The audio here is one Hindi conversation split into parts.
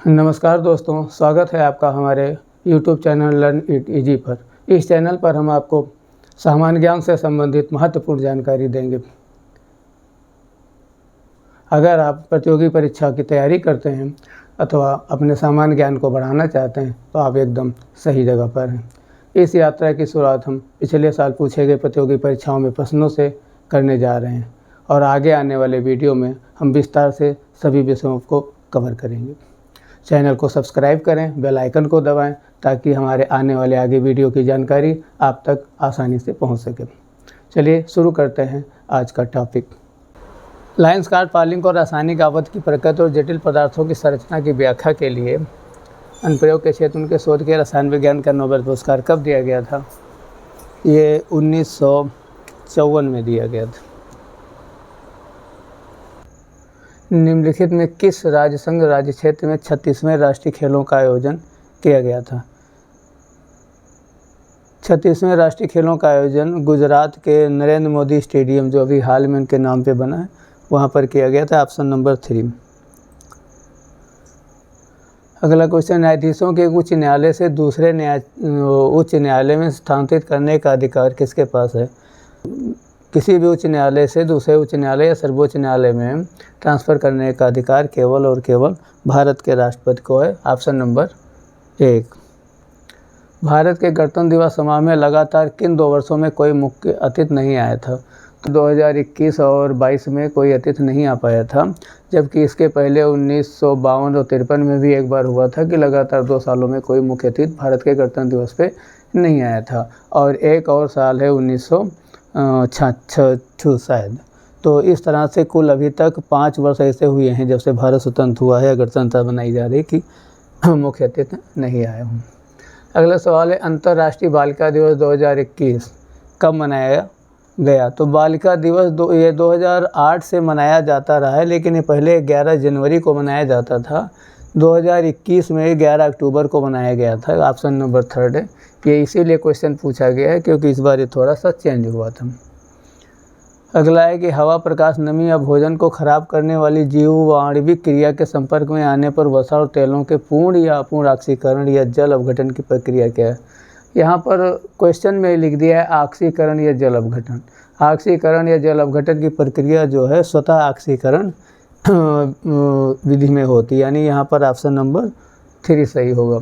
नमस्कार दोस्तों, स्वागत है आपका हमारे YouTube channel learn it easy पर। इस चैनल पर हम आपको सामान्य ज्ञान से संबंधित महत्वपूर्ण जानकारी देंगे। अगर आप प्रतियोगी परीक्षा की तैयारी करते हैं अथवा अपने सामान्य ज्ञान को बढ़ाना चाहते हैं तो आप एकदम सही जगह पर हैं। इस यात्रा की शुरुआत हम पिछले साल पूछे गए प्रतियोगी परीक्षाओं में प्रश्नों से करने जा रहे हैं और आगे आने वाले वीडियो में हम विस्तार से सभी विषयों को कवर करेंगे। चैनल को सब्सक्राइब करें, बेल आइकन को दबाएं ताकि हमारे आने वाले आगे वीडियो की जानकारी आप तक आसानी से पहुंच सके। चलिए शुरू करते हैं आज का टॉपिक। लायंस कार्ड पालिंग और रासायनिक आवर्त की प्रकृति और जटिल पदार्थों की संरचना की व्याख्या के लिए अनुप्रयोग के क्षेत्र उनके शोध के रसायन विज्ञान का नोबेल पुरस्कार कब दिया गया था? ये 1954 में दिया गया था। निम्नलिखित में किस राज्य संघ राज्य क्षेत्र में 36वें राष्ट्रीय खेलों का आयोजन किया गया था? 36वें राष्ट्रीय खेलों का आयोजन गुजरात के नरेंद्र मोदी स्टेडियम, जो अभी हाल में उनके नाम पे बना है, वहाँ पर किया गया था। Option number 3। अगला क्वेश्चन, न्यायाधीशों के उच्च न्यायालय से दूसरे उच्च न्यायालय में स्थानांतरित करने का अधिकार किसके पास है? किसी भी उच्च न्यायालय से दूसरे उच्च न्यायालय या सर्वोच्च न्यायालय में ट्रांसफ़र करने का अधिकार केवल और केवल भारत के राष्ट्रपति को है। Option number 1। भारत के गणतंत्र दिवस समारोह में लगातार किन 2 वर्षों में कोई मुख्य अतिथि नहीं आया था? तो 2021 और 22 में कोई अतिथि नहीं आ पाया था, जबकि इसके पहले 1952 और 53 में भी एक बार हुआ था कि लगातार 2 सालों में कोई मुख्य अतिथि भारत के गणतंत्र दिवस पे नहीं आया था। और एक और साल है 1966 शायद। तो इस तरह से कुल अभी तक 5 वर्ष ऐसे हुए हैं जब से भारत स्वतंत्र हुआ है, गणतंत्र बनाई जा रही कि मुख्य अतिथि नहीं आए हों। अगला सवाल है, अंतर्राष्ट्रीय बालिका दिवस 2021 कब मनाया गया? तो बालिका दिवस ये 2008 से मनाया जाता रहा है, लेकिन ये पहले 11 जनवरी को मनाया जाता था। 2021 में 11 अक्टूबर को मनाया गया था। ऑप्शन नंबर 3 है। ये इसीलिए क्वेश्चन पूछा गया है क्योंकि इस बार ये थोड़ा सा चेंज हुआ था। अगला है कि हवा, प्रकाश, नमी या भोजन को खराब करने वाली जीवाणुविक क्रिया के संपर्क में आने पर वसा और तेलों के पूर्ण या अपूर्ण ऑक्सीकरण या जल अपघटन की प्रक्रिया क्या है? यहाँ पर क्वेश्चन में लिख दिया है ऑक्सीकरण या जल अपघटन। ऑक्सीकरण या जल अपघटन की प्रक्रिया जो है स्वतः ऑक्सीकरण विधि में होती है, यानी यहाँ पर ऑप्शन नंबर 3 सही होगा।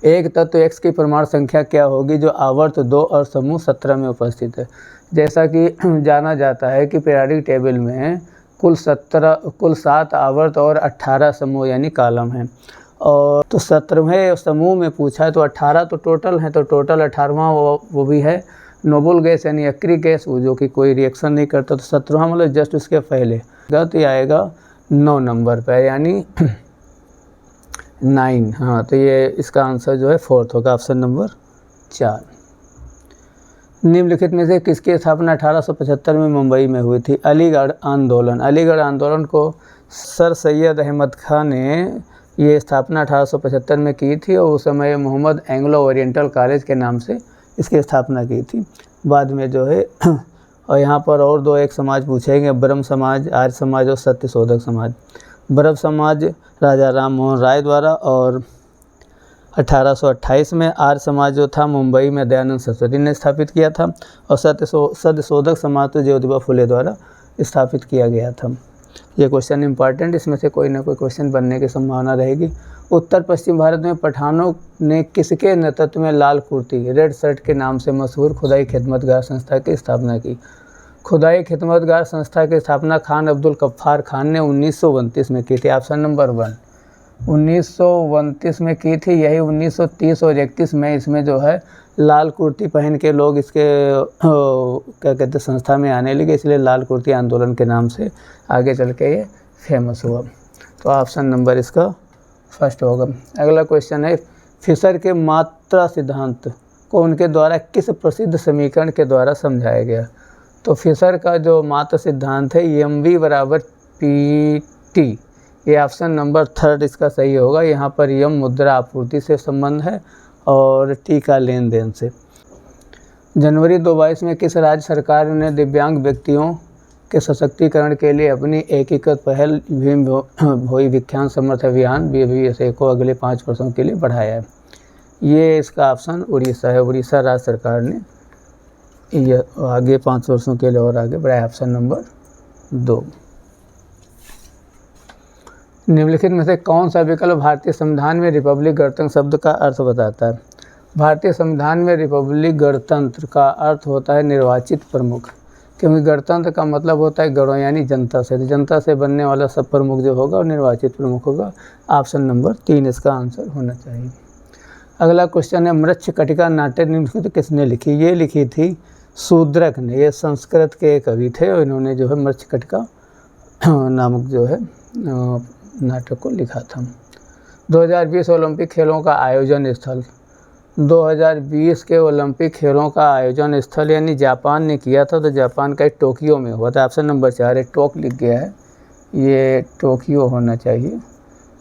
एक तत्व X की परमाणु संख्या क्या होगी जो आवर्त 2 और समूह 17 में उपस्थित है? जैसा कि जाना जाता है कि पीरियोडिक टेबल में कुल 7 आवर्त और 18 समूह यानी कॉलम हैं, और तो 17वें समूह में पूछा है तो 18 तो टोटल है, तो टोटल 18वां वो भी है नोबल गैस यानी अक्रिय गैस, वो जो कि कोई रिएक्शन नहीं करता। तो 17वां मतलब जस्ट उसके पहले तो आएगा 9 नंबर पर, यानी 9। हाँ, तो ये इसका आंसर जो है 4th होगा, ऑप्शन नंबर 4। निम्नलिखित में से किसकी स्थापना 1875 में मुंबई में हुई थी? अलीगढ़ आंदोलन। अलीगढ़ आंदोलन को सर सैयद अहमद खान ने ये स्थापना 1875 में की थी, और उस समय मोहम्मद एंग्लो ओरिएंटल कॉलेज के नाम से इसकी स्थापना की थी। बाद में जो है और यहाँ पर और 2 एक समाज पूछेंगे, ब्रह्म समाज, आर्य समाज और सत्यशोधक समाज। ब्रह्म समाज राजा राम मोहन राय द्वारा, और 1828 में आर्य समाज जो था मुंबई में दयानंद सरस्वती ने स्थापित किया था, और सत्यशोधक समाज तो ज्योतिबा फुले द्वारा स्थापित किया गया था। ये क्वेश्चन इंपॉर्टेंट, इसमें से कोई ना कोई क्वेश्चन बनने की संभावना रहेगी। उत्तर पश्चिम भारत में पठानों ने किसके नेतृत्व में लाल कुर्ती रेड शर्ट के नाम से मशहूर खुदाई खिदमतगार संस्था की स्थापना की? खुदाई खिदमतगार संस्था की स्थापना खान अब्दुल गफ्फार खान ने 1929 में की थी। ऑप्शन नंबर 1 1929 में की थी। यही 1930 और 31 में इसमें जो है लाल कुर्ती पहन के लोग इसके क्या कहते हैं संस्था में आने लगे, इसलिए लाल कुर्ती आंदोलन के नाम से आगे चल के ये फेमस हुआ। तो ऑप्शन नंबर इसका 1 होगा। अगला क्वेश्चन है, फिशर के मात्रा सिद्धांत को उनके द्वारा किस प्रसिद्ध समीकरण के द्वारा समझाया गया? तो फिशर का जो मात्रा सिद्धांत है mv बराबर pt, ये ऑप्शन नंबर 3 इसका सही होगा। यहाँ पर m मुद्रा आपूर्ति से संबंध है और t का लेन देन से। जनवरी 2022 में किस राज्य सरकार ने दिव्यांग व्यक्तियों के सशक्तिकरण के लिए अपनी एकीकृत पहल भीम भोई विख्यात समर्थ अभियान BVSA को अगले 5 वर्षों के लिए बढ़ाया है। ये इसका ऑप्शन उड़ीसा है। उड़ीसा राज्य सरकार ने ये आगे 5 वर्षों के लिए और आगे बढ़ाया, ऑप्शन नंबर 2। निम्नलिखित में से कौन सा विकल्प भारतीय संविधान में रिपब्लिक गणतंत्र शब्द का अर्थ बताता है? भारतीय संविधान में रिपब्लिक गणतंत्र का अर्थ होता है निर्वाचित प्रमुख, क्योंकि गणतंत्र का मतलब होता है गणों यानी जनता से, तो जनता से बनने वाला सब प्रमुख जो होगा वो निर्वाचित प्रमुख होगा। ऑप्शन नंबर 3 इसका आंसर होना चाहिए। अगला क्वेश्चन है मृच्छकटिका नाट्य निम्नलिखित किसने लिखी? ये लिखी थी शूद्रक ने। ये संस्कृत के कवि थे और इन्होंने जो है मृच्छकटिका नामक जो है नाटक को लिखा था। 2020 ओलंपिक खेलों का आयोजन स्थल, 2020 के ओलंपिक खेलों का आयोजन स्थल यानी जापान ने किया था, तो जापान का टोक्यो में हुआ था। ऑप्शन नंबर 4 है, टोक लिख गया है, ये टोक्यो होना चाहिए,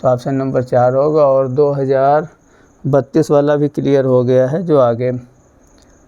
तो ऑप्शन नंबर 4 होगा। और 2032 वाला भी क्लियर हो गया है, जो आगे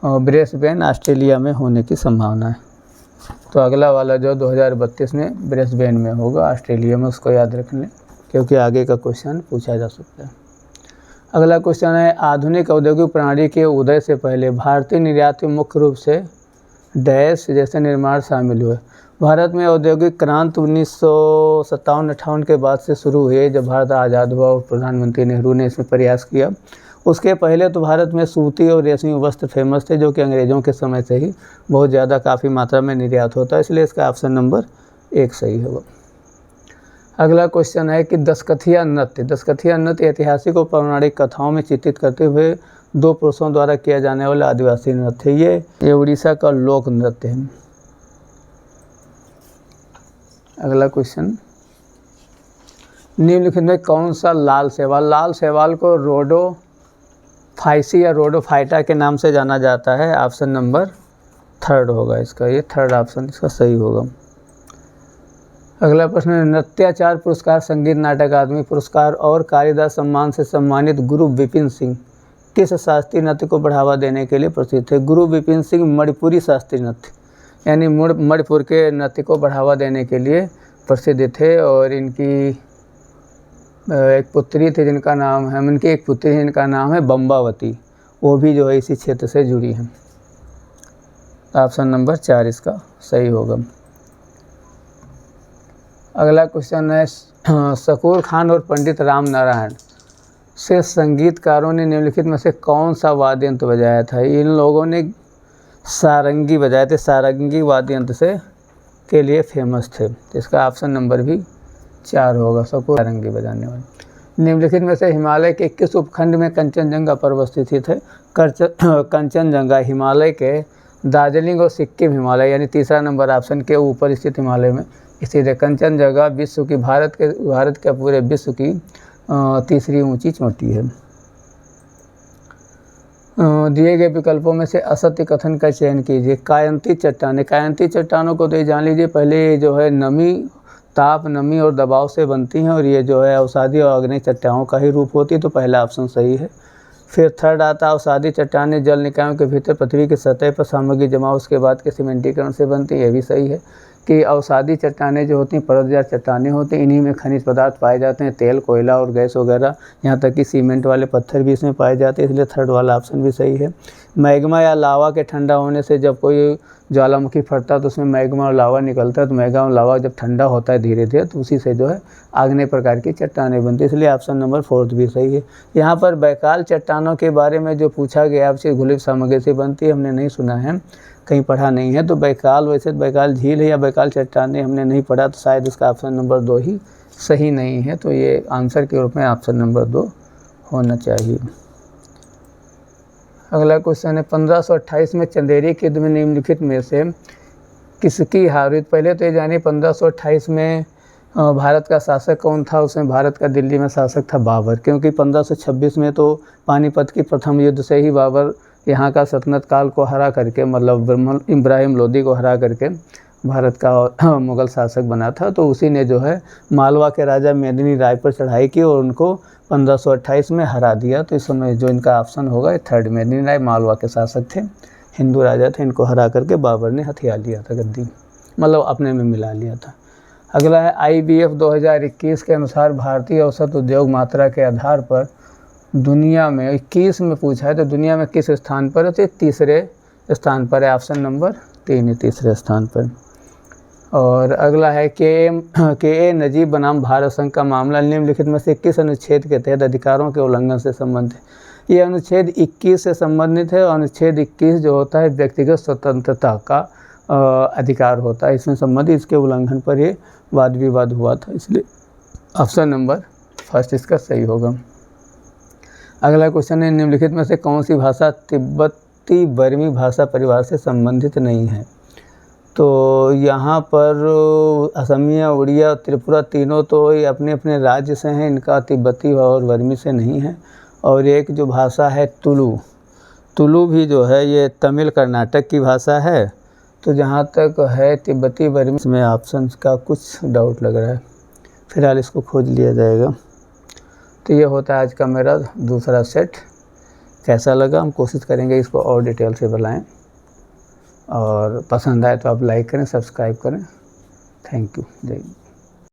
ब्रिस्बेन ऑस्ट्रेलिया में होने की संभावना है। तो अगला वाला जो 2032 में ब्रिस्बेन में होगा ऑस्ट्रेलिया में, उसको याद रख लें क्योंकि आगे का क्वेश्चन पूछा जा सकता है। अगला क्वेश्चन है आधुनिक औद्योगिक प्रणाली के उदय से पहले भारतीय निर्यात में मुख्य रूप से डैश जैसे निर्माण शामिल हुए। भारत में औद्योगिक क्रांति 1957-58 के बाद से शुरू हुई, जब भारत आज़ाद हुआ और प्रधानमंत्री नेहरू ने इसमें प्रयास किया। उसके पहले तो भारत में सूती और रेशमी वस्त्र फेमस थे, जो कि अंग्रेज़ों के समय से ही बहुत ज़्यादा काफ़ी मात्रा में निर्यात होता है, इसलिए इसका ऑप्शन नंबर 1 सही होगा। अगला क्वेश्चन है कि दशकथिया नृत्य ऐतिहासिक और पौराणिक कथाओं में चित्रित करते हुए 2 पुरुषों द्वारा किया जाने वाला आदिवासी नृत्य है। ये उड़ीसा का लोक नृत्य है। अगला क्वेश्चन, निम्नलिखित में कौन सा लाल शैवाल को रोडोफाइसी या रोडोफाइटा के नाम से जाना जाता है? ऑप्शन नंबर 3 होगा इसका, ये 3rd ऑप्शन इसका सही होगा। अगला प्रश्न है नृत्याचार पुरस्कार, संगीत नाटक अकादमी पुरस्कार और कालिदास सम्मान से सम्मानित गुरु विपिन सिंह किस शास्त्रीय नृत्य को बढ़ावा देने के लिए प्रसिद्ध थे? गुरु विपिन सिंह मणिपुरी शास्त्रीय नृत्य यानी मणिपुर के नृत्य को बढ़ावा देने के लिए प्रसिद्ध थे। और इनकी एक पुत्री थी जिनका नाम है, उनकी एक पुत्री है जिनका नाम है बम्बावती, वो भी जो है इसी क्षेत्र से जुड़ी हैं। ऑप्शन नंबर 4 इसका सही होगा। अगला क्वेश्चन है शकूर खान और पंडित राम नारायण से संगीतकारों ने निम्नलिखित में से कौन सा वाद्य यंत्र बजाया था? इन लोगों ने सारंगी बजाए थे, सारंगी वाद्य यंत्र से के लिए फेमस थे, इसका ऑप्शन नंबर भी 4 होगा, शकूर सारंगी बजाने वाले। निम्नलिखित में से हिमालय के किस उपखंड में कंचनजंगा पर्वत स्थित है? कंचनजंगा हिमालय के दार्जिलिंग और सिक्किम हिमालय यानी 3रा नंबर ऑप्शन के ऊपर स्थित हिमालय में स्थित है। कंचनजंगा विश्व की भारत के पूरे विश्व की 3री ऊंची चोटी है। दिए गए विकल्पों में से असत्य कथन का चयन कीजिए। कायंती चट्टानों को तो ये जान लीजिए, पहले जो है ताप, नमी और दबाव से बनती हैं और ये जो है अवसादी और आग्नेय चट्टानों का ही रूप होती है, तो पहला ऑप्शन सही है। फिर 3rd आता है अवसादी चट्टानें जल निकायों के भीतर पृथ्वी की सतह पर सामग्री जमा उसके बाद के सीमेंटीकरण से बनती है, ये भी सही है कि अवसादी चट्टानें जो होती हैं परतदार चट्टानें होती हैं, इन्हीं में खनिज पदार्थ पाए जाते हैं, तेल, कोयला और गैस वगैरह, यहाँ तक कि सीमेंट वाले पत्थर भी इसमें पाए जाते हैं, इसलिए 3rd वाला ऑप्शन भी सही है। मैग्मा या लावा के ठंडा होने से जब कोई ज्वालामुखी फटता है तो उसमें मैग्मा और लावा निकलता है, तो मैग्मा और लावा जब ठंडा होता है धीरे धीरे तो उसी से जो है आग्नेय प्रकार की चट्टानें बनती है, इसलिए ऑप्शन नंबर 4 भी सही है। यहाँ पर बैकाल चट्टानों के बारे में जो पूछा गया आपसे घुलित सामग्री से बनती है, हमने नहीं सुना है, कहीं पढ़ा नहीं है, तो बैकाल वैसे बैकाल झील है या बैकाल चट्टानें हमने नहीं पढ़ा, तो शायद इसका ऑप्शन नंबर 2 ही सही नहीं है, तो ये आंसर के रूप में ऑप्शन नंबर 2 होना चाहिए। अगला क्वेश्चन है 1528 में चंदेरी के युद्ध में निम्नलिखित में से किसकी हार हुई? पहले तो ये जानिए 1528 में भारत का शासक कौन था? उसमें भारत का दिल्ली में शासक था बाबर, क्योंकि 1526 में तो पानीपत की प्रथम युद्ध से ही बाबर यहाँ का सल्तनत काल को हरा करके, मतलब इब्राहिम लोदी को हरा करके भारत का मुग़ल शासक बना था, तो उसी ने जो है मालवा के राजा मेदिनी राय पर चढ़ाई की और उनको 1528 में हरा दिया, तो इस समय जो इनका ऑप्शन होगा 3rd मेदिनी राय मालवा के शासक थे, हिंदू राजा थे, इनको हरा करके बाबर ने हथिया लिया था गद्दी। मतलब अपने में मिला लिया था। अगला है IBF 2021 के अनुसार भारतीय औसत उद्योग मात्रा के आधार पर दुनिया में 21 में पूछा है, तो दुनिया में किस स्थान पर है? तो तीसरे स्थान पर है, ऑप्शन नंबर 3 तीसरे स्थान पर। और अगला है के नजीब बनाम भारत संघ का मामला निम्नलिखित में से किस अनुच्छेद के तहत अधिकारों के उल्लंघन से संबंधित है? ये अनुच्छेद 21 से संबंधित है। अनुच्छेद 21 जो होता है व्यक्तिगत स्वतंत्रता का अधिकार होता है, इसमें संबंधित इसके उल्लंघन पर ये वाद विवाद हुआ था, इसलिए ऑप्शन नंबर फर्स्ट इसका सही होगा। अगला क्वेश्चन है निम्नलिखित में से कौन सी भाषा तिब्बती बर्मी भाषा परिवार से संबंधित नहीं है? तो यहाँ पर असमिया, उड़िया, त्रिपुरा तीनों तो ये अपने अपने राज्य से हैं, इनका तिब्बती और बर्मी से नहीं है। और एक जो भाषा है तुलु भी जो है ये तमिल कर्नाटक की भाषा है। तो जहाँ तक है तिब्बती बर्मी में ऑप्शन का कुछ डाउट लग रहा है, फिलहाल इसको खोज लिया जाएगा। तो ये होता है आज का मेरा दूसरा सेट। कैसा लगा हम कोशिश करेंगे इसको और डिटेल से बताएं, और पसंद आए तो आप लाइक करें, सब्सक्राइब करें। Thank you. जय हिंद।